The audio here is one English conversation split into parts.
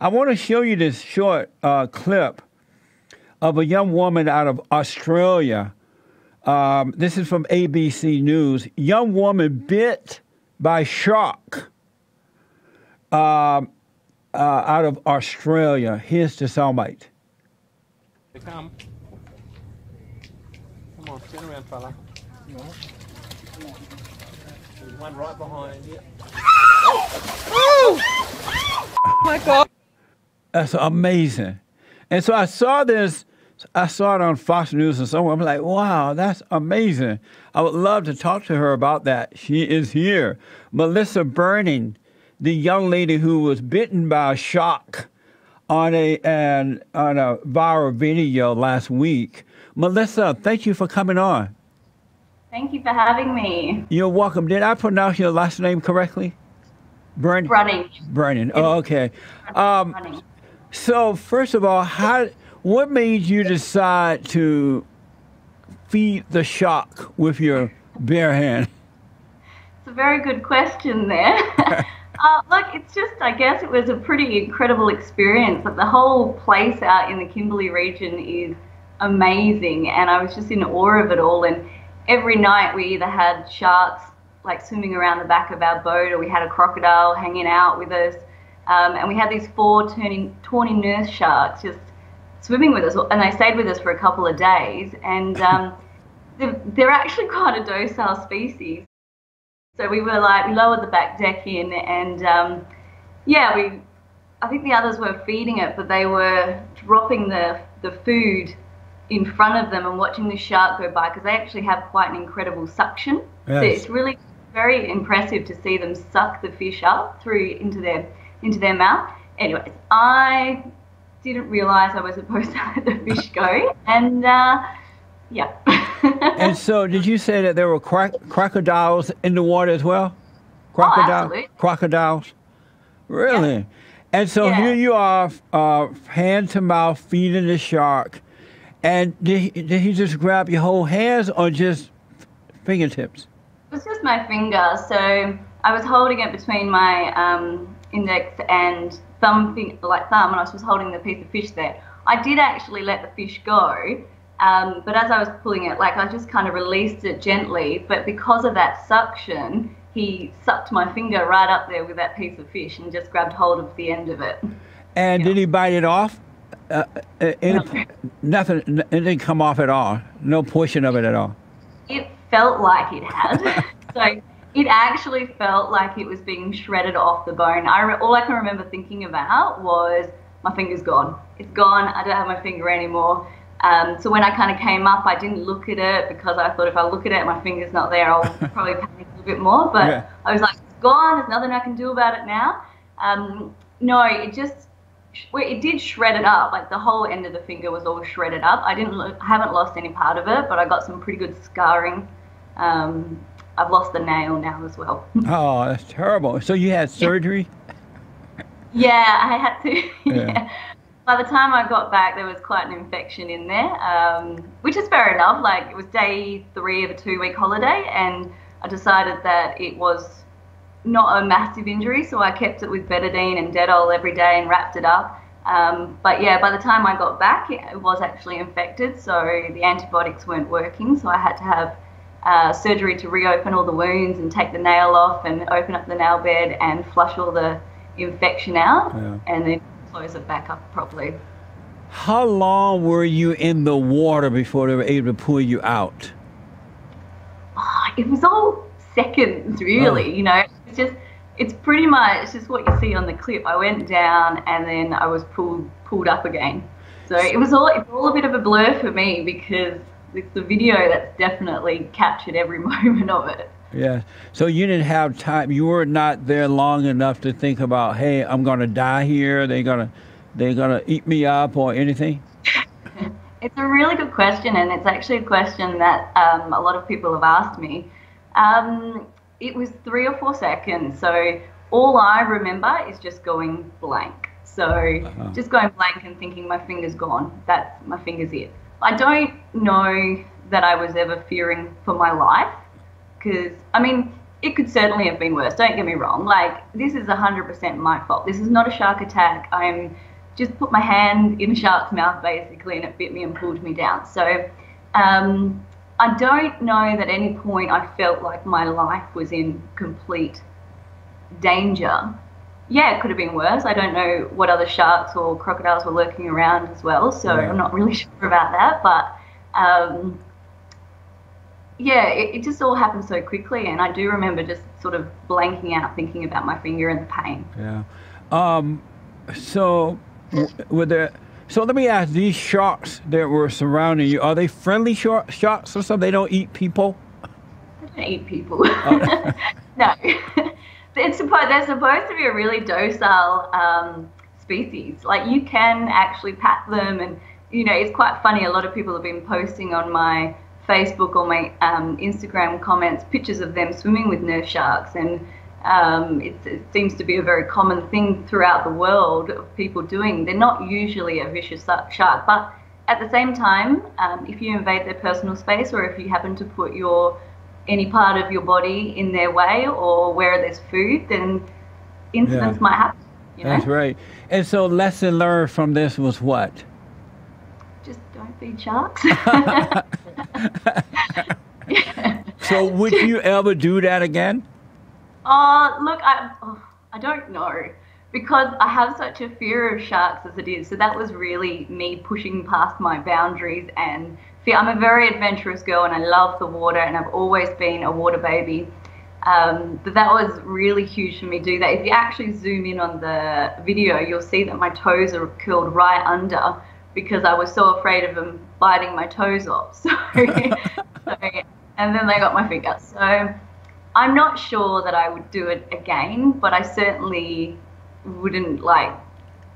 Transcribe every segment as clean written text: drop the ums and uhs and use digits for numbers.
I want to show you this short clip of a young woman out of Australia. This is from ABC News. Young woman bit by shark out of Australia. Here's the soundbite. Come. Come on, turn around, fella. There's one right behind you. Oh my God. That's amazing. And so I saw this, I saw it on Fox News and somewhere. I'm like, wow, that's amazing. I would love to talk to her about that. She is here. Melissa Brunning, the young lady who was bitten by a shark on a viral video last week. Melissa, thank you for coming on. Thank you for having me. You're welcome. Did I pronounce your last name correctly? Brunning. Brunning. Oh, okay. So first of all, what made you decide to feed the shark with your bare hand? It's a very good question there. Look, it's just, I guess it was a pretty incredible experience. Like, the whole place out in the Kimberley region is amazing, and I was just in awe of it all. And every night we either had sharks like swimming around the back of our boat, or we had a crocodile hanging out with us, and we had these 4 tawny nurse sharks just swimming with us, and they stayed with us for a couple of days. And they're actually quite a docile species. So we lowered the back deck in, and I think the others were feeding it, but they were dropping the food in front of them and watching the shark go by, because they actually have quite an incredible suction. Yes. So it's really very impressive to see them suck the fish up through into their mouth. Anyways, I didn't realize I was supposed to let the fish go, and yeah. And so, did you say that there were crocodiles in the water as well? Oh, absolutely. Crocodiles? Really? Yeah. And so here you are, hand to mouth, feeding the shark. And did he just grab your whole hands or just fingertips? It was just my finger. So I was holding it between my index and thumb, and I was just holding the piece of fish there. I did actually let the fish go. But as I was pulling it, I just kind of released it gently, but because of that suction, he sucked my finger right up there with that piece of fish and just grabbed hold of the end of it. And did he bite it off? Nothing, it didn't come off at all? No portion of it at all? It felt like it had. So it actually felt like it was being shredded off the bone. All I can remember thinking about was, my finger's gone. It's gone, I don't have my finger anymore. So when I kind of came up, I didn't look at it, because I thought if I look at it, my finger's not there, I'll probably panic a little bit more. But yeah. I was like, it's gone, there's nothing I can do about it now. No, it did shred it up. Like, the whole end of the finger was all shredded up. I haven't lost any part of it, but I got some pretty good scarring. I've lost the nail now as well. Oh, that's terrible. So you had surgery? Yeah, I had to. Yeah. By the time I got back, there was quite an infection in there, which is fair enough. Like, it was day 3 of a 2-week holiday, and I decided that it was not a massive injury, so I kept it with betadine and Dettol every day and wrapped it up. But yeah, by the time I got back, it was actually infected, so the antibiotics weren't working, so I had to have surgery to reopen all the wounds and take the nail off and open up the nail bed and flush all the infection out, and then close it back up properly. How long were you in the water before they were able to pull you out? Oh, it was all seconds, really. You know, it's pretty much just what you see on the clip. I went down and then I was pulled up again. So it's all a bit of a blur for me, because it's the video that's definitely captured every moment of it. Yeah. So you didn't have time. You were not there long enough to think about, hey, I'm going to die here. They're gonna eat me up or anything. It's a really good question, and it's actually a question that a lot of people have asked me. It was 3 or 4 seconds. So all I remember is just going blank. So just going blank and thinking my finger's gone. My finger's it. I don't know that I was ever fearing for my life. Because, I mean, it could certainly have been worse. Don't get me wrong. Like, this is 100% my fault. This is not a shark attack. I'm just put my hand in a shark's mouth basically, and it bit me and pulled me down. So I don't know that at any point I felt like my life was in complete danger. Yeah, it could have been worse. I don't know what other sharks or crocodiles were lurking around as well, so I'm not really sure about that. But yeah, it just all happened so quickly, and I do remember just sort of blanking out, thinking about my finger and the pain. Yeah. So let me ask, these sharks that were surrounding you, are they friendly sharks or something? They don't eat people? They don't eat people. No. They're supposed to be a really docile species. Like, you can actually pat them, and, you know, it's quite funny. A lot of people have been posting on my Facebook or my Instagram comments pictures of them swimming with nurse sharks, and it seems to be a very common thing throughout the world of people doing. They're not usually a vicious shark, but at the same time, if you invade their personal space, or if you happen to put any part of your body in their way, or where there's food, then incidents might happen. You know? That's right. And so, lesson learned from this was what? Just don't feed sharks. So would you ever do that again? Look, I don't know, because I have such a fear of sharks as it is. So that was really me pushing past my boundaries and fear. I'm a very adventurous girl, and I love the water, and I've always been a water baby. But that was really huge for me to do that. If you actually zoom in on the video, you'll see that my toes are curled right under, because I was so afraid of them biting my toes off. So, and then they got my finger. So I'm not sure that I would do it again, but I certainly wouldn't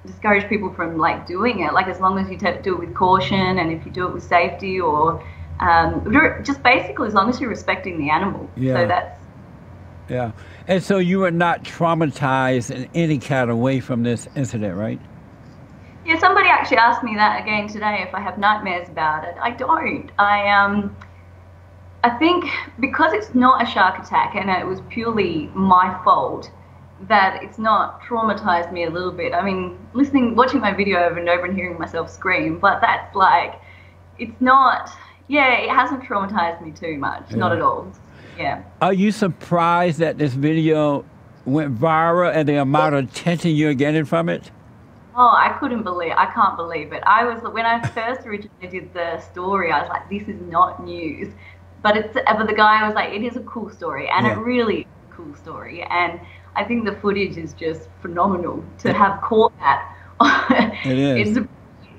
discourage people from doing it. Like, as long as you do it with caution, and if you do it with safety, or just basically as long as you're respecting the animal. Yeah. So that's. Yeah. And so you were not traumatized in any kind of way from this incident, right? Yeah, somebody actually asked me that again today, if I have nightmares about it. I don't. I think because it's not a shark attack and it was purely my fault, that it's not traumatized me a little bit. I mean, watching my video over and over and hearing myself scream, but that's it's not, it hasn't traumatized me too much, not at all. Yeah. Are you surprised that this video went viral and the amount of attention you're getting from it? Oh, I can't believe it. When I first originally did the story, I was like, this is not news. But the guy was like, it is a cool story, and it really is a cool story. And I think the footage is just phenomenal to have caught that. It is. It's a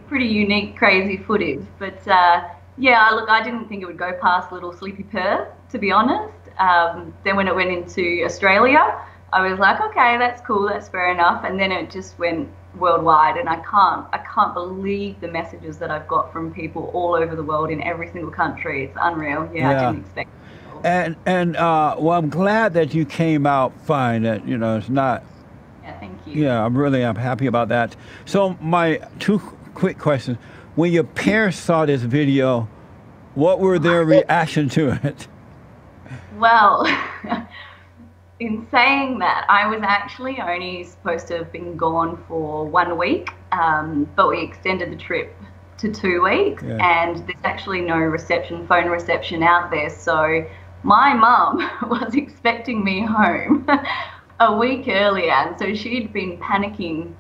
pretty unique, crazy footage. But look, I didn't think it would go past little sleepy Perth, to be honest. Then when it went into Australia, I was like, okay, that's cool, that's fair enough. And then it just went worldwide, and I can't believe the messages that I've got from people all over the world in every single country. It's unreal. I didn't expect it. And well, I'm glad that you came out fine. That it's not. Yeah, thank you. Yeah, I'm happy about that. So my two quick questions: when your parents saw this video, what were their reaction to it? Well, in saying that, I was actually only supposed to have been gone for 1 week, but we extended the trip to 2 weeks, and there's actually no phone reception out there. So my mum was expecting me home a week earlier, and so she'd been panicking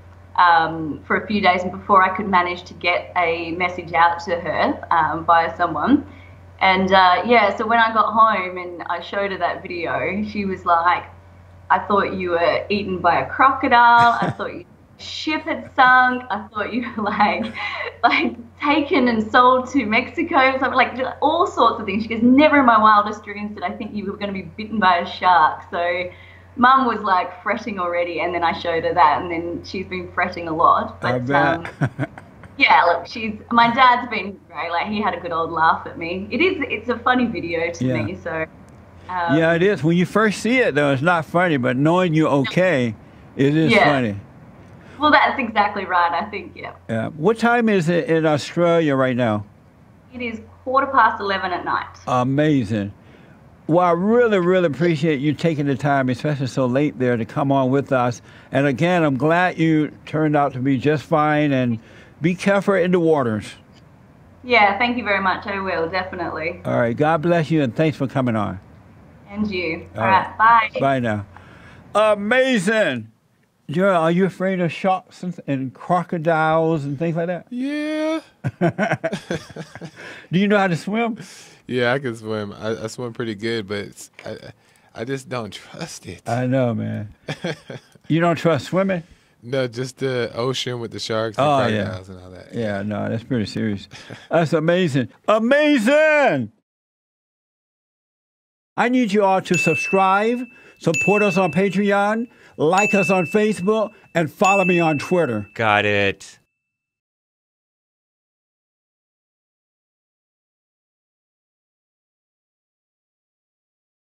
for a few days before I could manage to get a message out to her via someone. And so when I got home and I showed her that video, she was like, I thought you were eaten by a crocodile. I thought your ship had sunk. I thought you were like taken and sold to Mexico. So all sorts of things. She goes, never in my wildest dreams did I think you were going to be bitten by a shark. So Mum was fretting already, and then I showed her that, and then she's been fretting a lot. But I bet. yeah, look, my dad's been great. He had a good old laugh at me. It's a funny video to me, so. Yeah, it is. When you first see it, though, it's not funny, but knowing you're okay, it is funny. Well, that's exactly right, I think, Yeah. What time is it in Australia right now? It is 11:15 at night. Amazing. Well, I really, really appreciate you taking the time, especially so late there, to come on with us. And again, I'm glad you turned out to be just fine, and be careful in the waters. Yeah, thank you very much. I will, definitely. All right. God bless you, and thanks for coming on. And you. All All right, bye. Bye now. Amazing. Gerald, are you afraid of sharks and crocodiles and things like that? Yeah. Do you know how to swim? Yeah, I can swim. I swim pretty good, but I just don't trust it. I know, man. You don't trust swimming? No, just the ocean with the sharks and crocodiles and all that. Yeah, no, that's pretty serious. That's amazing. Amazing! I need you all to subscribe, support us on Patreon, like us on Facebook, and follow me on Twitter. Got it.